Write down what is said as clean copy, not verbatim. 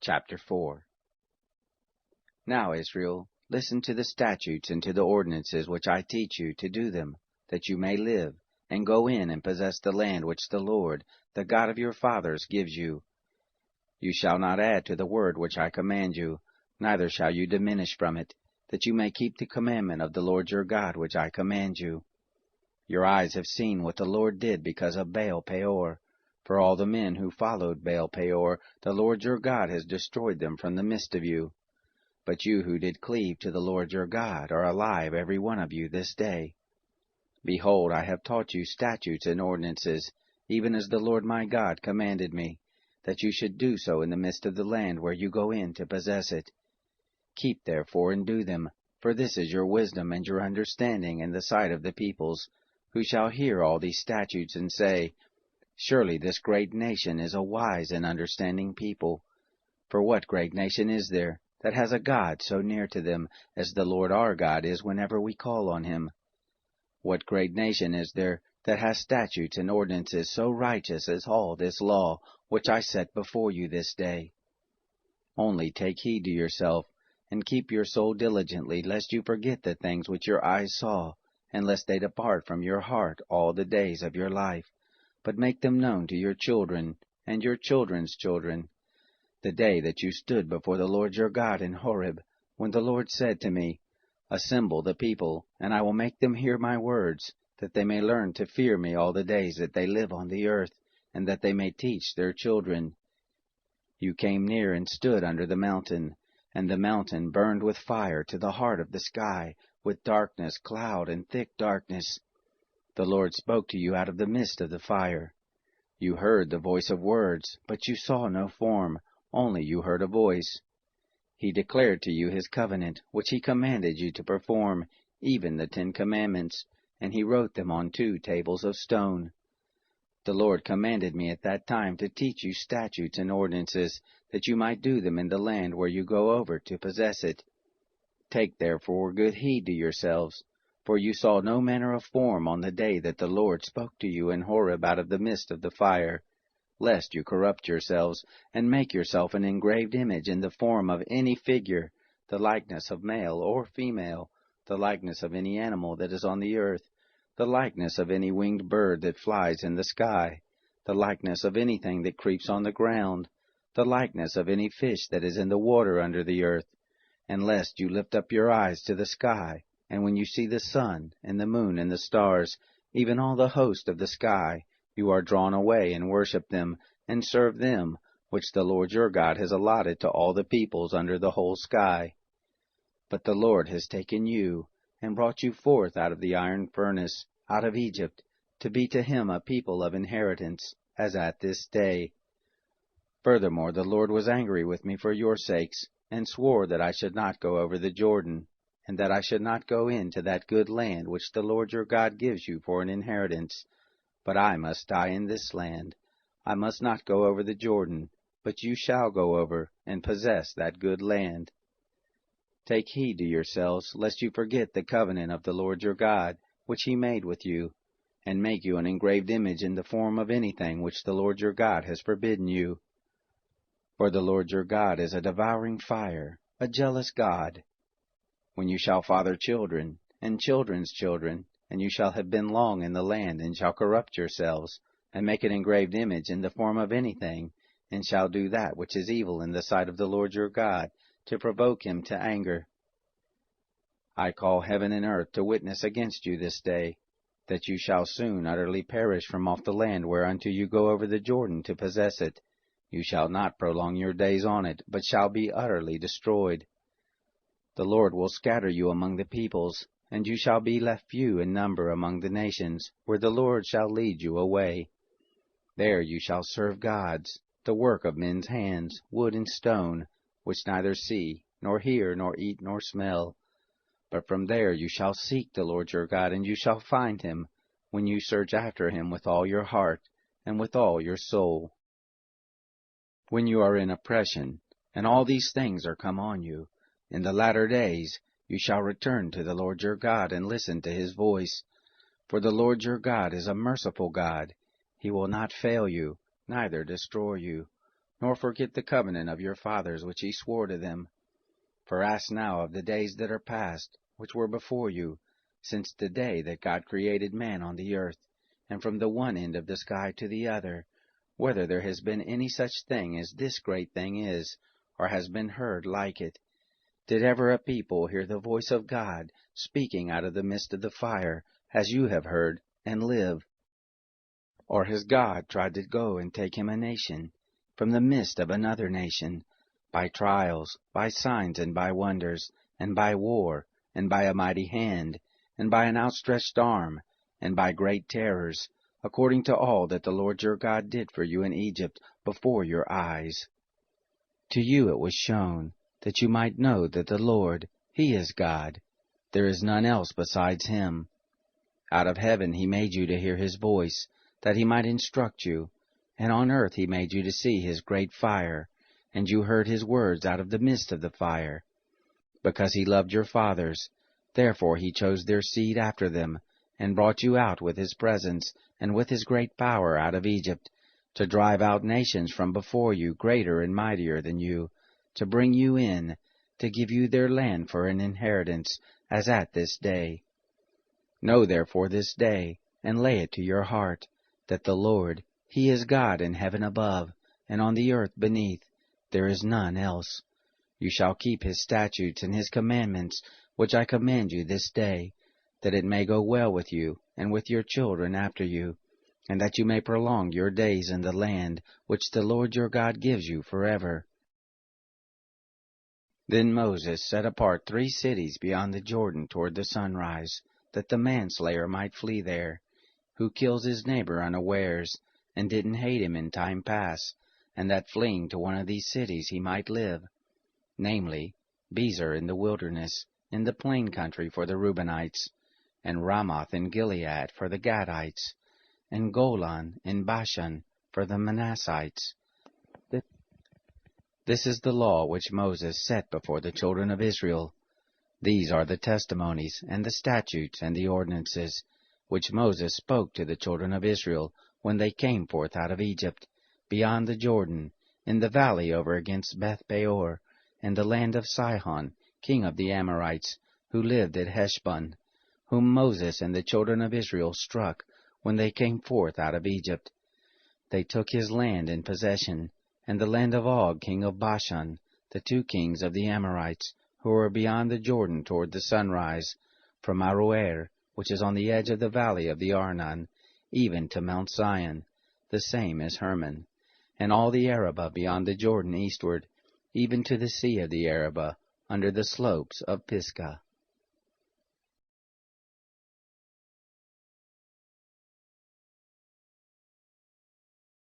Chapter 4. Now, Israel, listen to the statutes and to the ordinances which I teach you, to do them, that you may live, and go in and possess the land which the Lord, the God of your fathers, gives you. You shall not add to the word which I command you, neither shall you diminish from it, that you may keep the commandment of the Lord your God which I command you. Your eyes have seen what the Lord did because of Baal Peor. For all the men who followed Baal Peor, the Lord your God has destroyed them from the midst of you. But you who did cleave to the Lord your God are alive, every one of you, this day. Behold, I have taught you statutes and ordinances, even as the Lord my God commanded me, that you should do so in the midst of the land where you go in to possess it. Keep therefore and do them, for this is your wisdom and your understanding in the sight of the peoples, who shall hear all these statutes and say, Surely this great nation is a wise and understanding people. For what great nation is there that has a God so near to them as the Lord our God is whenever we call on him? What great nation is there that has statutes and ordinances so righteous as all this law which I set before you this day? Only take heed to yourself, and keep your soul diligently, lest you forget the things which your eyes saw, and lest they depart from your heart all the days of your life. But make them known to your children, and your children's children, the day that you stood before the Lord your God in Horeb, when the Lord said to me, Assemble the people, and I will make them hear my words, that they may learn to fear me all the days that they live on the earth, and that they may teach their children. You came near and stood under the mountain, and the mountain burned with fire to the heart of the sky, with darkness, cloud, and thick darkness. The Lord spoke to you out of the midst of the fire. You heard the voice of words, but you saw no form, only you heard a voice. He declared to you his covenant, which he commanded you to perform, even the 10 Commandments, and he wrote them on 2 tables of stone. The Lord commanded me at that time to teach you statutes and ordinances, that you might do them in the land where you go over to possess it. Take therefore good heed to yourselves, for you saw no manner of form on the day that the Lord spoke to you in Horeb out of the midst of the fire, lest you corrupt yourselves, and make yourself an engraved image in the form of any figure, the likeness of male or female, the likeness of any animal that is on the earth, the likeness of any winged bird that flies in the sky, the likeness of anything that creeps on the ground, the likeness of any fish that is in the water under the earth, and lest you lift up your eyes to the sky, and when you see the sun, and the moon, and the stars, even all the host of the sky, you are drawn away and worship them, and serve them, which the Lord your God has allotted to all the peoples under the whole sky. But the Lord has taken you, and brought you forth out of the iron furnace, out of Egypt, to be to him a people of inheritance, as at this day. Furthermore, the Lord was angry with me for your sakes, and swore that I should not go over the Jordan, and that I should not go into that good land which the Lord your God gives you for an inheritance. But I must die in this land. I must not go over the Jordan, but you shall go over, and possess that good land. Take heed to yourselves, lest you forget the covenant of the Lord your God, which he made with you, and make you an engraved image in the form of anything which the Lord your God has forbidden you. For the Lord your God is a devouring fire, a jealous God. When you shall father children, and children's children, and you shall have been long in the land, and shall corrupt yourselves, and make an engraved image in the form of anything, and shall do that which is evil in the sight of the Lord your God, to provoke him to anger. I call heaven and earth to witness against you this day, that you shall soon utterly perish from off the land whereunto you go over the Jordan to possess it. You shall not prolong your days on it, but shall be utterly destroyed. The Lord will scatter you among the peoples, and you shall be left few in number among the nations, where the Lord shall lead you away. There you shall serve gods, the work of men's hands, wood and stone, which neither see, nor hear, nor eat, nor smell. But from there you shall seek the Lord your God, and you shall find him, when you search after him with all your heart, and with all your soul. When you are in oppression, and all these things are come on you, in the latter days you shall return to the Lord your God, and listen to his voice. For the Lord your God is a merciful God. He will not fail you, neither destroy you. nor forget the covenant of your fathers which he swore to them. For ask now of the days that are past, which were before you, since the day that God created man on the earth, and from the one end of the sky to the other, whether there has been any such thing as this great thing is, or has been heard like it. Did ever a people hear the voice of God speaking out of the midst of the fire, as you have heard, and live? Or has God tried to go and take him a nation from the midst of another nation, by trials, by signs, and by wonders, and by war, and by a mighty hand, and by an outstretched arm, and by great terrors, according to all that the Lord your God did for you in Egypt before your eyes? To you it was shown, that you might know that the Lord, he is God. There is none else besides him. Out of heaven he made you to hear his voice, that he might instruct you, and on earth he made you to see his great fire, and you heard his words out of the midst of the fire. Because he loved your fathers, therefore he chose their seed after them, and brought you out with his presence, and with his great power out of Egypt, to drive out nations from before you greater and mightier than you, to bring you in, to give you their land for an inheritance, as at this day. Know therefore this day, and lay it to your heart, that the Lord, he is God in heaven above, and on the earth beneath. There is none else. You shall keep his statutes and his commandments, which I command you this day, that it may go well with you, and with your children after you, and that you may prolong your days in the land which the Lord your God gives you forever. Then Moses set apart 3 cities beyond the Jordan toward the sunrise, that the manslayer might flee there, who kills his neighbor unawares, and didn't hate him in time past, and that fleeing to one of these cities he might live, namely, Bezer in the wilderness, in the plain country for the Reubenites, and Ramoth in Gilead for the Gadites, and Golan in Bashan for the Manassites. This is the law which Moses set before the children of Israel. These are the testimonies, and the statutes, and the ordinances, which Moses spoke to the children of Israel when they came forth out of Egypt, beyond the Jordan, in the valley over against Beth-peor, and the land of Sihon, king of the Amorites, who lived at Heshbon, whom Moses and the children of Israel struck when they came forth out of Egypt. They took his land in possession, and the land of Og king of Bashan, the 2 kings of the Amorites, who were beyond the Jordan toward the sunrise, from Aroer, which is on the edge of the valley of the Arnon, even to Mount Zion, the same as Hermon, and all the Arabah beyond the Jordan eastward, even to the sea of the Arabah, under the slopes of Pisgah.